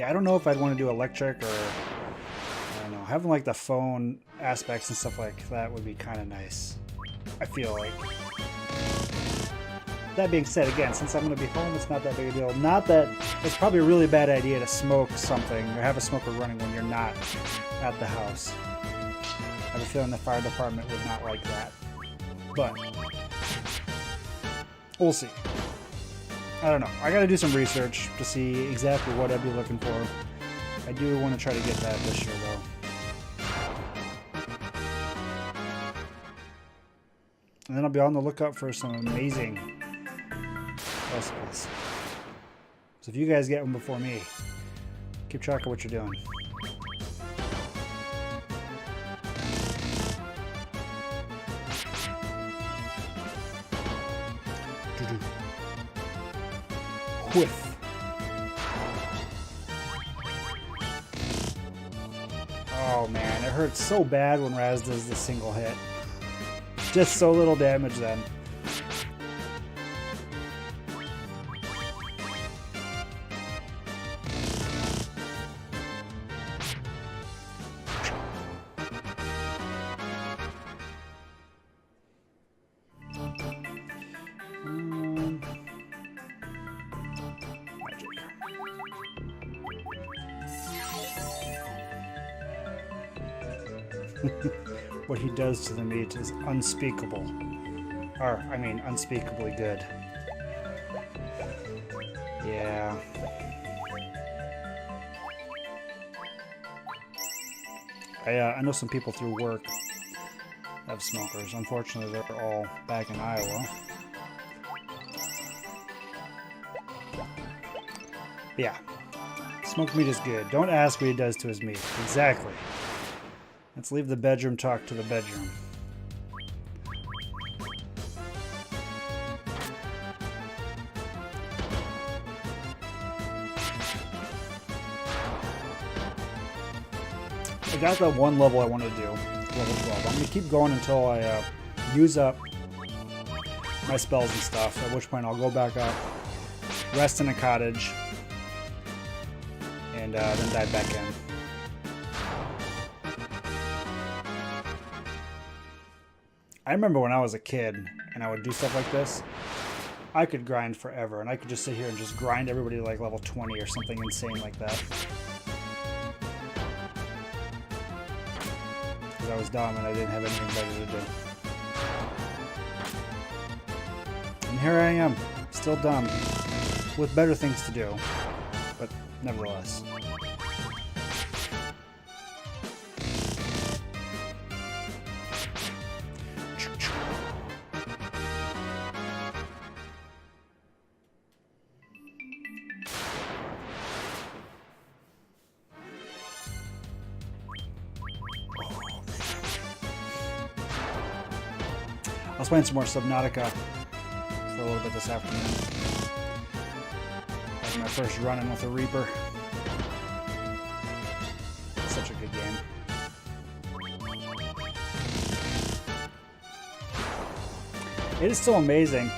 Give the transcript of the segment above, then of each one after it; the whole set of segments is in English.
Yeah, I don't know if I'd want to do electric or, I don't know, having like the phone aspects and stuff like that would be kind of nice. I feel like. That being said, again, since I'm going to be home, it's not that big a deal. Not that it's probably a really bad idea to smoke something or have a smoker running when you're not at the house. I have a feeling the fire department would not like that. But we'll see. I don't know. I got to do some research to see exactly what I'd be looking for. I do want to try to get that this year, though. And then I'll be on the lookout for some amazing recipes. So if you guys get one before me, keep track of what you're doing. Whiff. Oh man, it hurts so bad when Raz does the single hit. Just so little damage then. What he does to the meat is unspeakable. Or, I mean, unspeakably good. Yeah. I know some people through work have smokers. Unfortunately, they're all back in Iowa. But yeah. Smoked meat is good. Don't ask what he does to his meat. Exactly. Let's leave the bedroom talk to the bedroom. I got that one level I want to do, level 12. I'm going to keep going until I use up my spells and stuff, at which point I'll go back up, rest in a cottage, and then dive back in. I remember when I was a kid and I would do stuff like this, I could grind forever and I could just sit here and just grind everybody to like level 20 or something insane like that. Because I was dumb and I didn't have anything better to do. And here I am, still dumb, with better things to do, but nevertheless. I was playing some more Subnautica for a little bit this afternoon. That was my first run-in with a Reaper. It's such a good game. It is still amazing.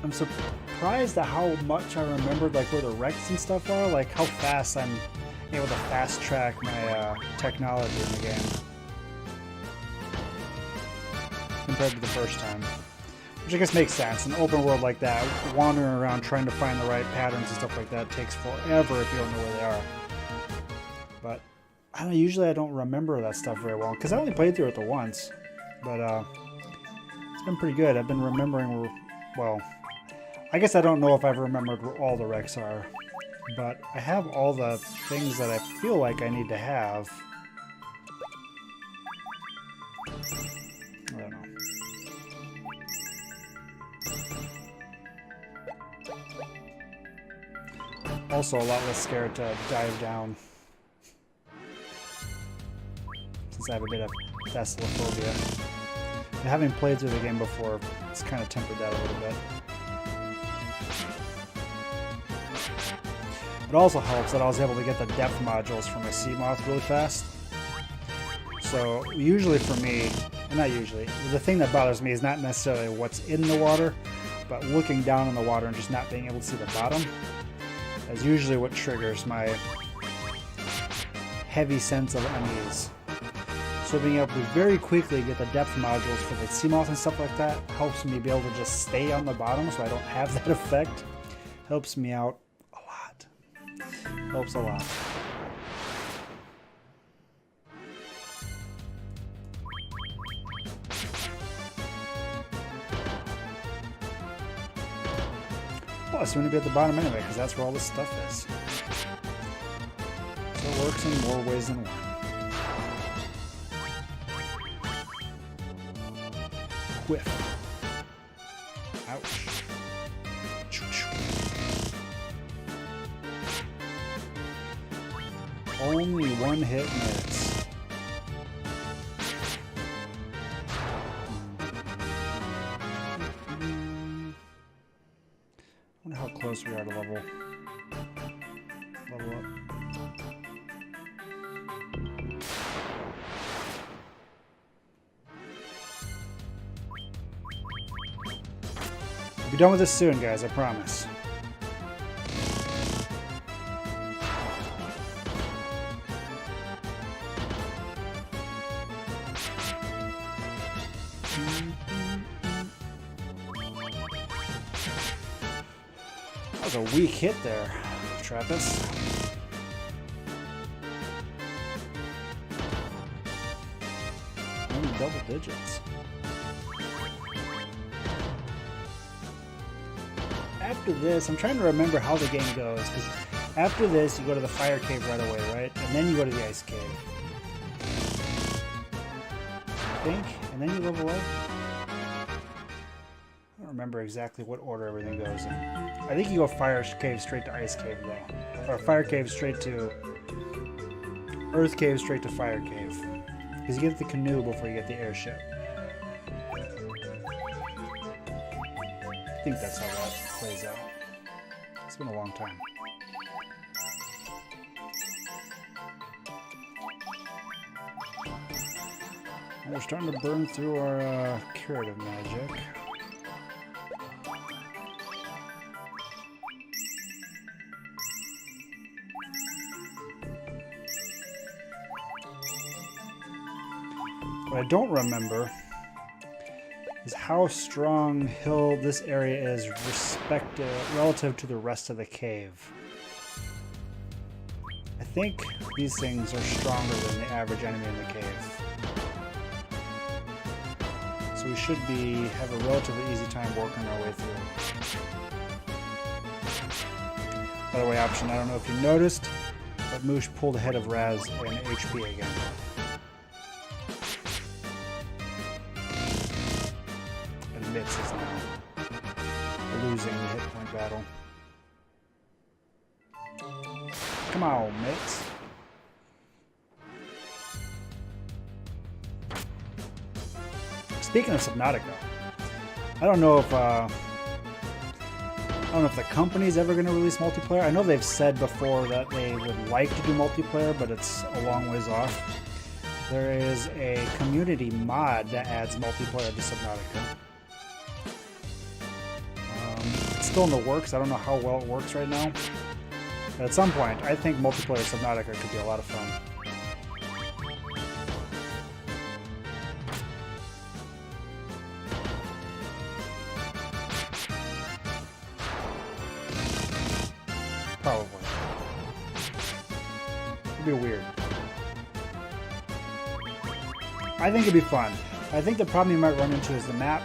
I'm surprised at how much I remembered like where the wrecks and stuff are, like how fast I'm able to fast track my technology in the game. Compared to the first time. Which I guess makes sense. An open world like that, wandering around trying to find the right patterns and stuff like that takes forever if you don't know where they are. But, I don't know, usually I don't remember that stuff very well, because I only played through it the once. But, it's been pretty good. I've been remembering where, well, I guess I don't know if I've remembered where all the wrecks are. But I have all the things that I feel like I need to have. I don't know. Also a lot less scared to dive down, since I have a bit of Thessalophoobia. And having played through the game before, it's kind of tempered that a little bit. It also helps that I was able to get the depth modules for my Seamoth really fast. So usually for me, not usually, the thing that bothers me is not necessarily what's in the water, but looking down in the water and just not being able to see the bottom. That's usually what triggers my heavy sense of unease. So being able to very quickly get the depth modules for the Seamoth and stuff like that helps me be able to just stay on the bottom so I don't have that effect. Helps me out a lot. Helps a lot. Plus, you want to be at the bottom anyway, because that's where all this stuff is. So it works in more ways than one. Whiff. Ouch. Only one hit minutes. I wonder how close we are to level up. We'll be done with this soon, guys, I promise. That was a weak hit there, Trappist. Only double digits. After this, I'm trying to remember how the game goes, because after this you go to the fire cave right away, right? And then you go to the ice cave. I think, and then you level up. I don't remember exactly what order everything goes in. I think you go fire cave straight to ice cave though. Or fire cave straight to earth cave straight to fire cave. Because you get the canoe before you get the airship. I think that's how that plays out. It's been a long time. And we're starting to burn through our curative magic. What I don't remember is how strong hill this area is relative to the rest of the cave. I think these things are stronger than the average enemy in the cave. So we should have a relatively easy time working our way through. By the way, option, I don't know if you noticed, but Moosh pulled ahead of Raz in HP again. Mitz is now losing the hit point battle. Come on, Mitz. Speaking of Subnautica, I don't know if the company's ever going to release multiplayer. I know they've said before that they would like to do multiplayer, but it's a long ways off. There is a community mod that adds multiplayer to Subnautica. Still in the works. I don't know how well it works right now. But at some point, I think multiplayer Subnautica could be a lot of fun. Probably. It'd be weird. I think it'd be fun. I think the problem you might run into is the map,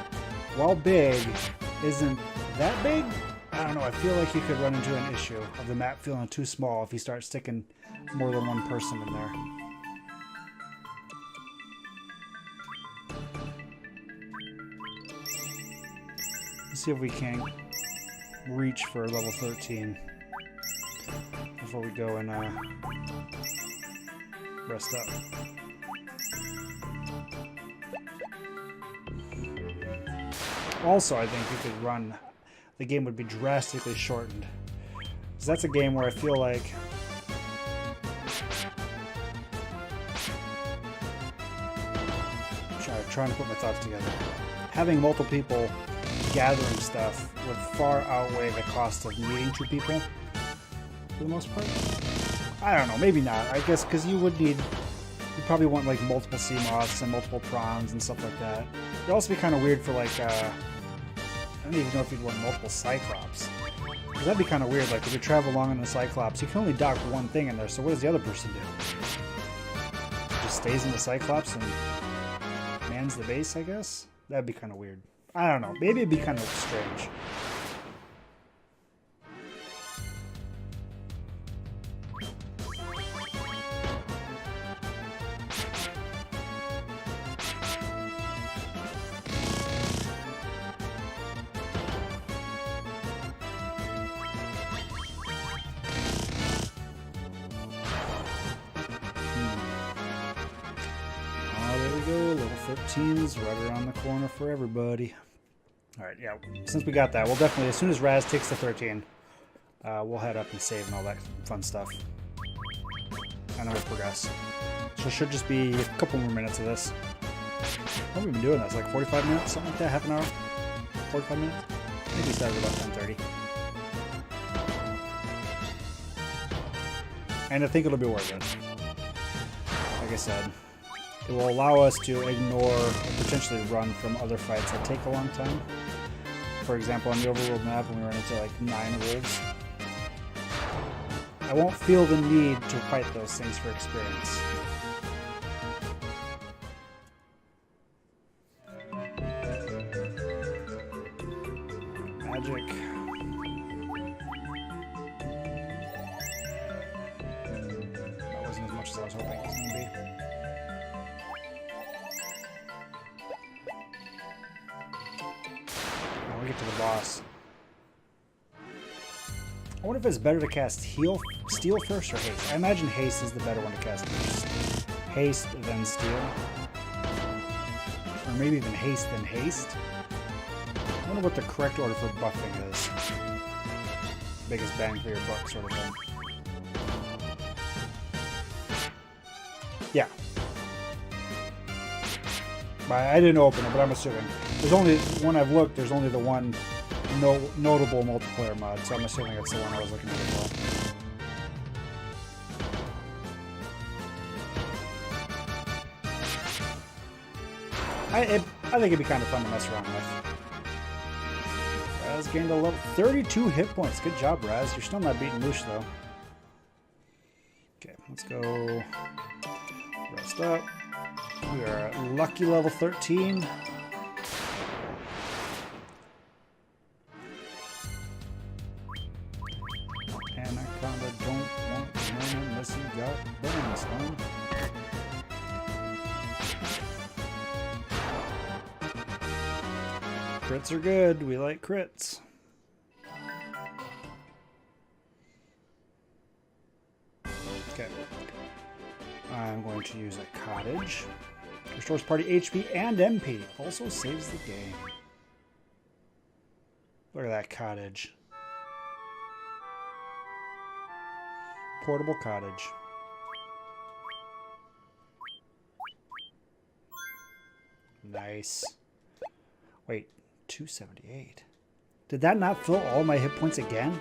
while big, isn't that big? I don't know, I feel like you could run into an issue of the map feeling too small if you start sticking more than one person in there. Let's see if we can reach for level 13 before we go and rest up. Also, I think you could run, the game would be drastically shortened. Because that's a game where I feel like trying to put my thoughts together. Having multiple people gathering stuff would far outweigh the cost of meeting two people. for the most part. I don't know, maybe not. I guess because you probably want like multiple sea moths and multiple prawns and stuff like that. It'd also be kind of weird for like, I don't even know if you'd want multiple cyclops. Because that'd be kind of weird, like if you travel along in the cyclops, you can only dock one thing in there, so what does the other person do? Just stays in the cyclops and mans the base, I guess? That'd be kind of weird. I don't know, maybe it'd be kind of strange. Level 13's right around the corner for everybody. Alright, yeah, since we got that, we'll definitely, as soon as Raz takes the 13, we'll head up and save and all that fun stuff. And then we'll progress. So it should just be a couple more minutes of this. What have we been doing this? Like 45 minutes? Something like that? Half an hour? 45 minutes? I think we started about 10:30. And I think it'll be worth it. Like I said. It will allow us to ignore or potentially run from other fights that take a long time. For example, on the overworld map when we run into like 9 wolves, I won't feel the need to fight those things for experience. Magic. That wasn't as much as I was hoping it was going to be. Get to the boss. I wonder if it's better to cast Steel first or Haste. I imagine Haste is the better one to cast first. Haste, then Steel. Or maybe even Haste, then Haste. I wonder what the correct order for buffing is. Biggest bang for your buck sort of thing. Yeah. I didn't open it, but I'm assuming. There's only, when I've looked, there's only the one notable multiplayer mod, so I'm assuming it's the one I was looking at as well. I think it'd be kind of fun to mess around with. Raz gained a level 32 hit points. Good job, Raz. You're still not beating Moosh, though. Okay, let's go rest up. We are at lucky level 13. Anaconda don't want none unless you got bonus, huh? Crits are good. We like crits. Okay. I'm going to use a cottage. Restores party HP and MP. Also saves the game. Look at that cottage. Portable cottage. Nice. Wait, 278. Did that not fill all my hit points again?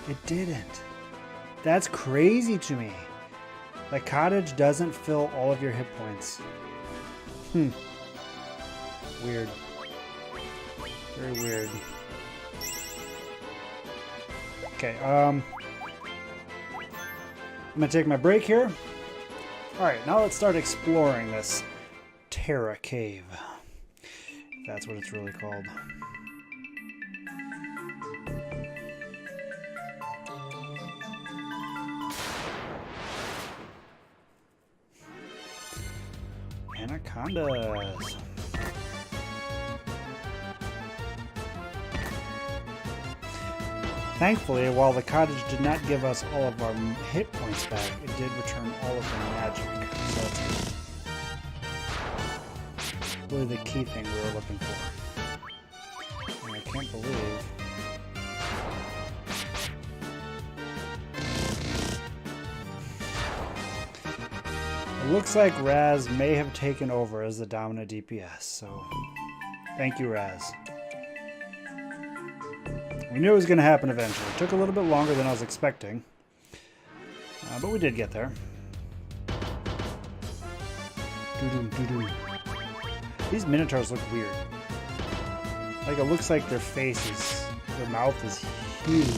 It didn't. That's crazy to me. The cottage doesn't fill all of your hit points. Weird. Very weird. Okay, I'm gonna take my break here. Alright, now let's start exploring this Terra Cave. If that's what it's really called. Anacondas. Thankfully, while the cottage did not give us all of our hit points back, it did return all of the magic. So that's really the key thing we were looking for. And I can't believe... It looks like Raz may have taken over as the dominant DPS, so thank you, Raz. We knew it was going to happen eventually. It took a little bit longer than I was expecting. But we did get there. These Minotaurs look weird. Like, it looks like their mouth is huge.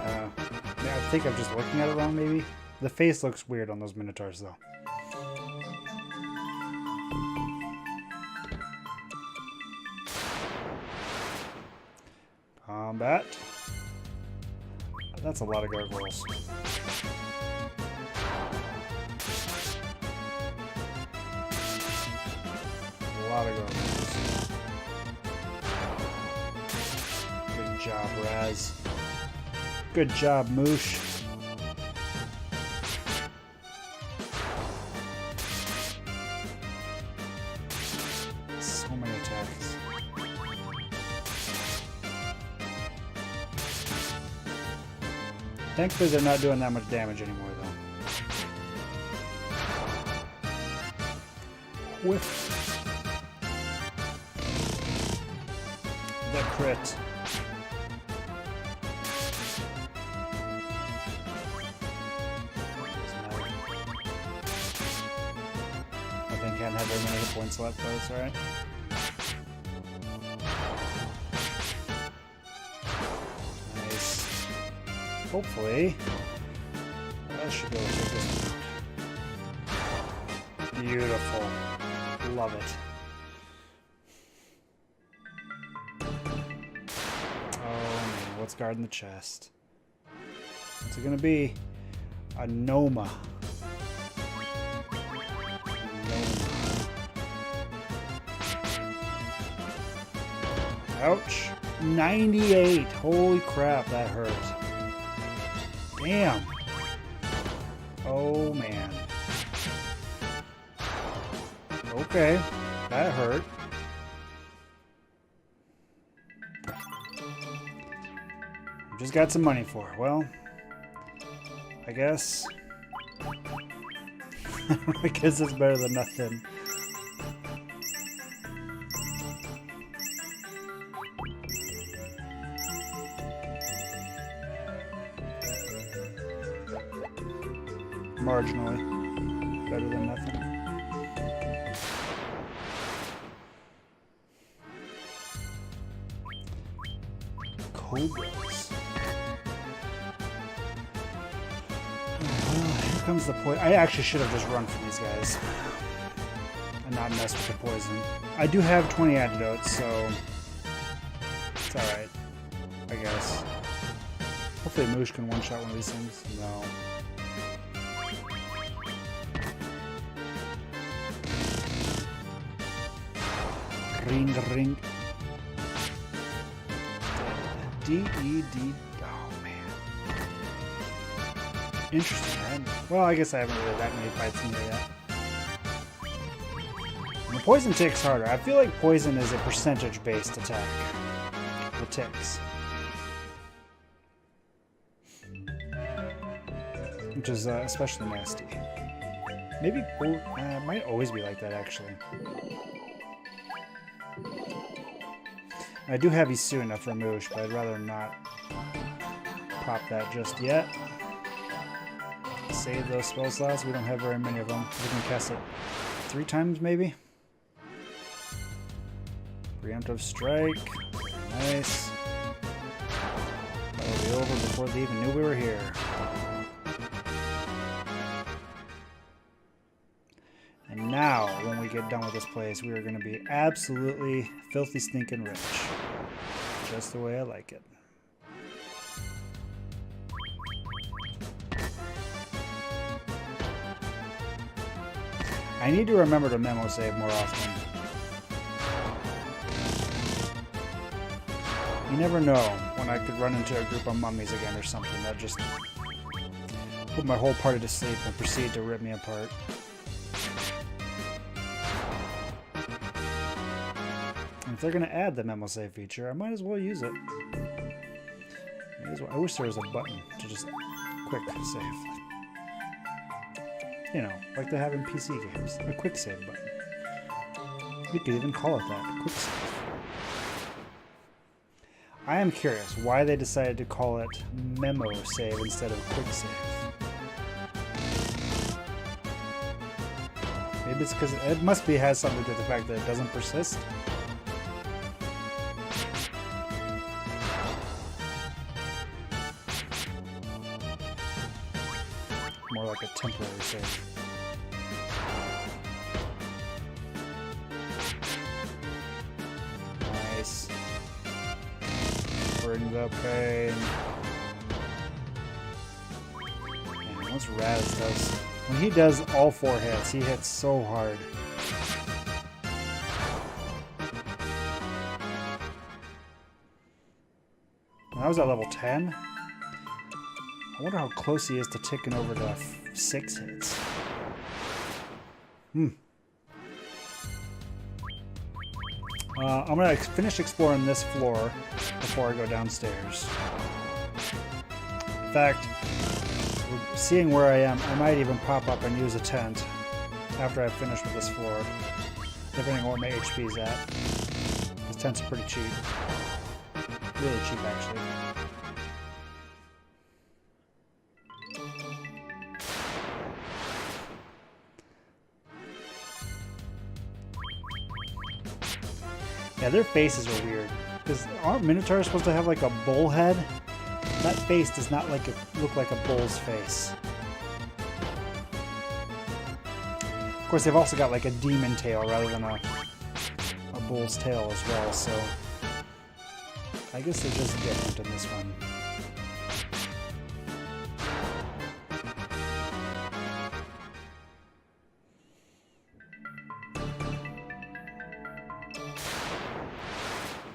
I think I'm just looking at it wrong, maybe. The face looks weird on those Minotaurs, though. Combat. That's a lot of gargoyles. A lot of gargoyles. Good job, Raz. Good job, Moosh. So many attacks. Thankfully, they're not doing that much damage anymore, though. Whiff. The crit. Can't have very many hit points left, but it's alright. Nice. Hopefully, I should be able to take this one. Beautiful. Love it. Oh man, what's guarding the chest? What's it gonna be? A Noma. Ouch. 98. Holy crap, that hurt. Damn. Oh, man. Okay, that hurt. Just got some money for it. Well, I guess... I guess it's better than nothing. Marginally better than nothing. Cobras. Here comes the poison. I actually should have just run from these guys and not mess with the poison. I do have 20 antidotes, so it's alright, I guess. Hopefully Moosh can one-shot one of these things. No. Ring, ring. D-E-D. Oh, man. Interesting, right? Well, I guess I haven't really that many fights in there yet. And the poison tick's harder. I feel like poison is a percentage-based attack. The ticks. Which is especially nasty. Maybe it might always be like that, actually. I do have Isuna for Moosh, but I'd rather not pop that just yet. Save those spell slots. We don't have very many of them. We can cast it 3 times, maybe. Preemptive strike. Nice. That'll be over before they even knew we were here. And now, when we get done with this place, we are going to be absolutely filthy stinking rich. Just the way I like it. I need to remember to memo save more often. You never know when I could run into a group of mummies again or something that just put my whole party to sleep and proceed to rip me apart. If they're going to add the memo save feature, I might as well use it. I wish there was a button to just quick save. You know, like they have in PC games. A quick save button. You could even call it that. A quick save. I am curious why they decided to call it memo save instead of quick save. Maybe it's because it must be has something to do with the fact that it doesn't persist. More like a temporary save. Nice. Bring the pain. Man, what's Raz does? When he does all 4 hits, he hits so hard. When I was at level 10, I wonder how close he is to ticking over to 6 hits. I'm going to finish exploring this floor before I go downstairs. In fact, seeing where I am, I might even pop up and use a tent after I finish with this floor, depending on what my HP is at. This tent's pretty cheap. Really cheap, actually. Yeah, their faces are weird. Because aren't Minotaurs supposed to have like a bull head? That face does not look like a bull's face. Of course, they've also got like a demon tail rather than a bull's tail as well, so I guess they're just different in this one.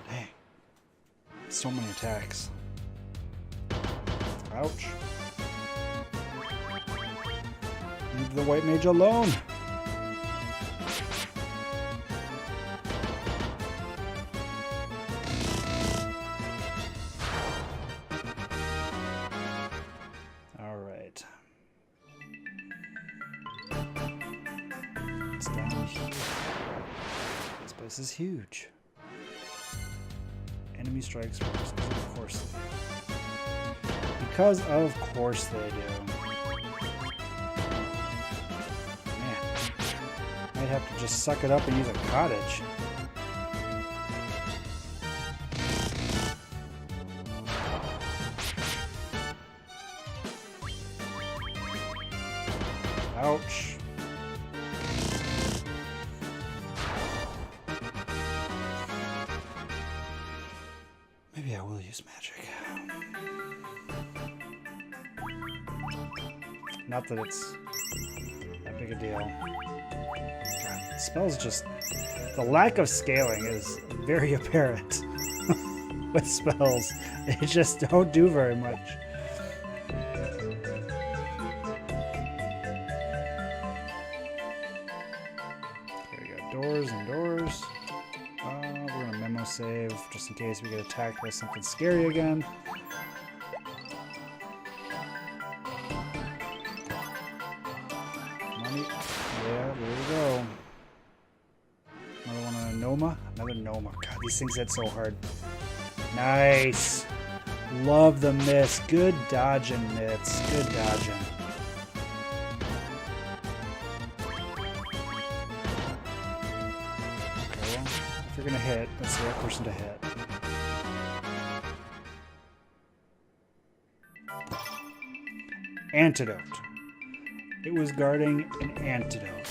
Dang. So many attacks. Ouch. Leave the white mage alone. All right. It's down here. This place is huge. Enemy strikes first. Of course. Because of course they do. Man, might have to just suck it up and use a cottage. Ouch. Maybe I will use magic. Not that it's that big a deal. God, spells just... The lack of scaling is very apparent with spells. They just don't do very much. There we go. Doors and doors. We're going to memo save just in case we get attacked by something scary again. Yeah, there we go. Another one on a Noma. Another Noma. God, these things hit so hard. Nice. Love the miss. Good dodging, Mitts. Good dodging. Okay, well, if you're going to hit, that's the right person to hit. Antidote. It was guarding an antidote.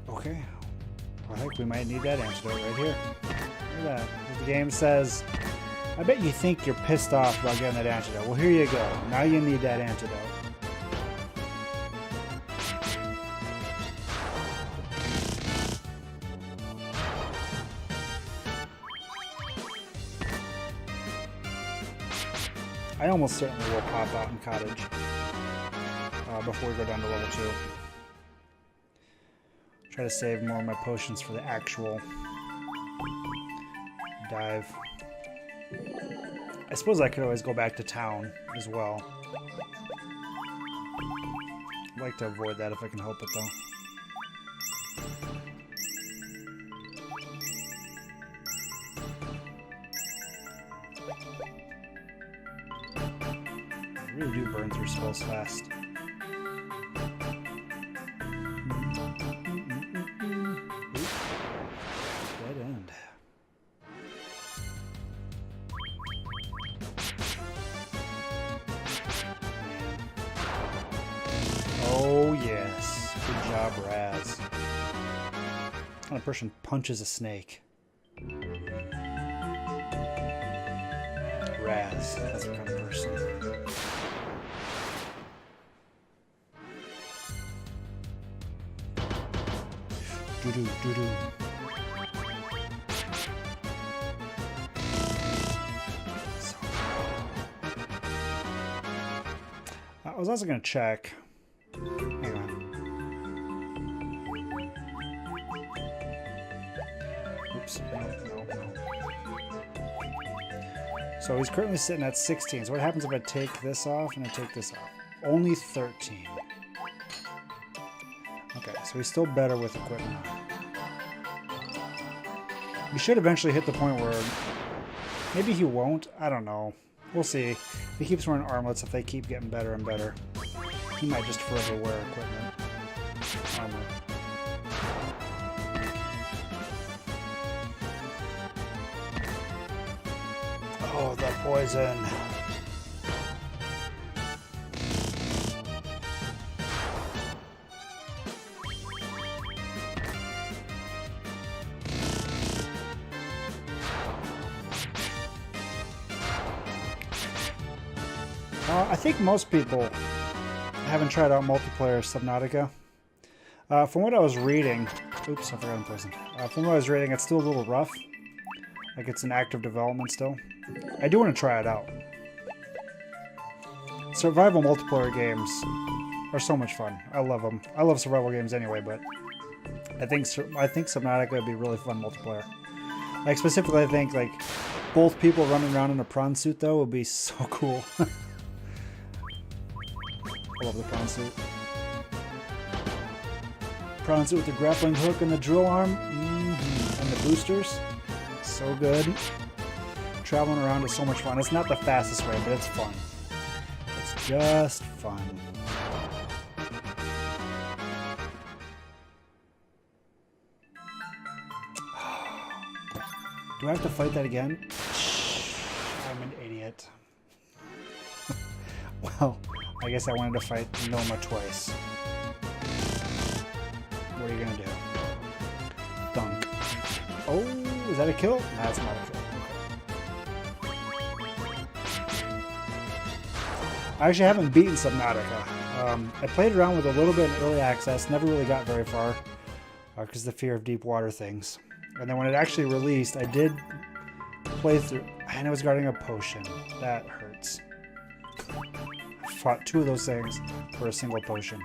Okay. I think we might need that antidote right here. Look at that. The game says, I bet you think you're pissed off about getting that antidote. Well, here you go. Now you need that antidote. I almost certainly will pop out in Cottage before we go down to level 2. Try to save more of my potions for the actual dive. I suppose I could always go back to town as well. I'd like to avoid that if I can help it, though. really do burn through spells fast. Dead end. Oh yes. Good job, Raz. What kind of person punches a snake? Raz. That's the kind of person. Doo-doo, doo-doo. I was also going to check. Hang on. Oops. No. So he's currently sitting at 16. So what happens if I take this off and I take this off? Only 13. Okay, so he's still better with equipment on. He should eventually hit the point where maybe he won't. I don't know. We'll see. If he keeps wearing armlets, if they keep getting better and better, he might just forever wear equipment. Armor. Oh, that poison. I think most people haven't tried out multiplayer Subnautica. From what I was reading, oops, I forgot I'm poison. From what I was reading, it's still a little rough. Like it's in active development still. I do want to try it out. Survival multiplayer games are so much fun. I love them. I love survival games anyway, but I think Subnautica would be really fun multiplayer. Like specifically, I think like both people running around in a prawn suit though would be so cool. I love the prawn suit. Prawn suit with the grappling hook and the drill arm, and the boosters. So good. Traveling around is so much fun. It's not the fastest way, but it's fun. It's just fun. Do I have to fight that again? I'm an idiot. Well, I guess I wanted to fight Noma twice. What are you gonna do? Dunk. Oh, is that a kill? No, that's not a kill. I actually haven't beaten Subnautica. I played around with a little bit in early access, never really got very far because of the fear of deep water things. And then when it actually released, I did play through, and I was guarding a potion. That hurts. I fought 2 of those things for a single potion.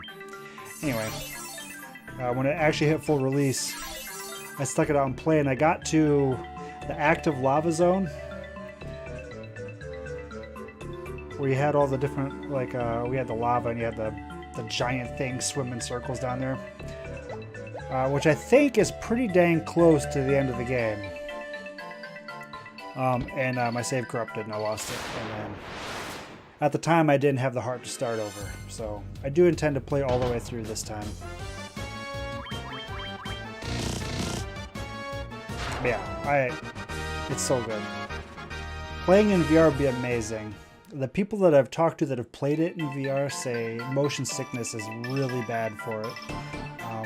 Anyway, when it actually hit full release, I stuck it out and played, and I got to the active lava zone, where you had all the different, like, we had the lava and you had the giant thing swim in circles down there. Which I think is pretty dang close to the end of the game. And my save corrupted and I lost it. And then at the time I didn't have the heart to start over. So I do intend to play all the way through this time. But yeah, it's so good. Playing in VR would be amazing. The people that I've talked to that have played it in VR say motion sickness is really bad for it.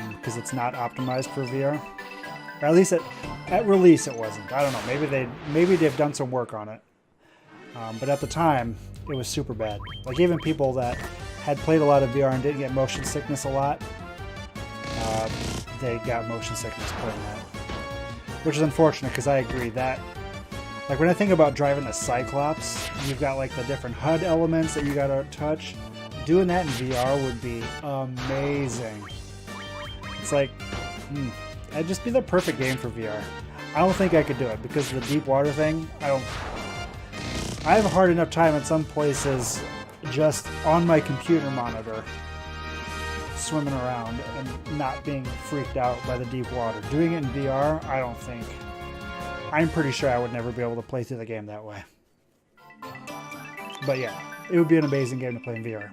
Because it's not optimized for VR, or at least at release it wasn't. I don't know. Maybe they've done some work on it, but at the time it was super bad. Like even people that had played a lot of VR and didn't get motion sickness a lot, they got motion sickness playing that, which is unfortunate because I agree that. Like when I think about driving the Cyclops, you've got like the different HUD elements that you gotta touch. Doing that in VR would be amazing. It's like, it'd just be the perfect game for VR. I don't think I could do it because of the deep water thing. I have a hard enough time in some places just on my computer monitor swimming around and not being freaked out by the deep water. Doing it in VR, I don't think. I'm pretty sure I would never be able to play through the game that way. But yeah. it would be an amazing game to play in VR.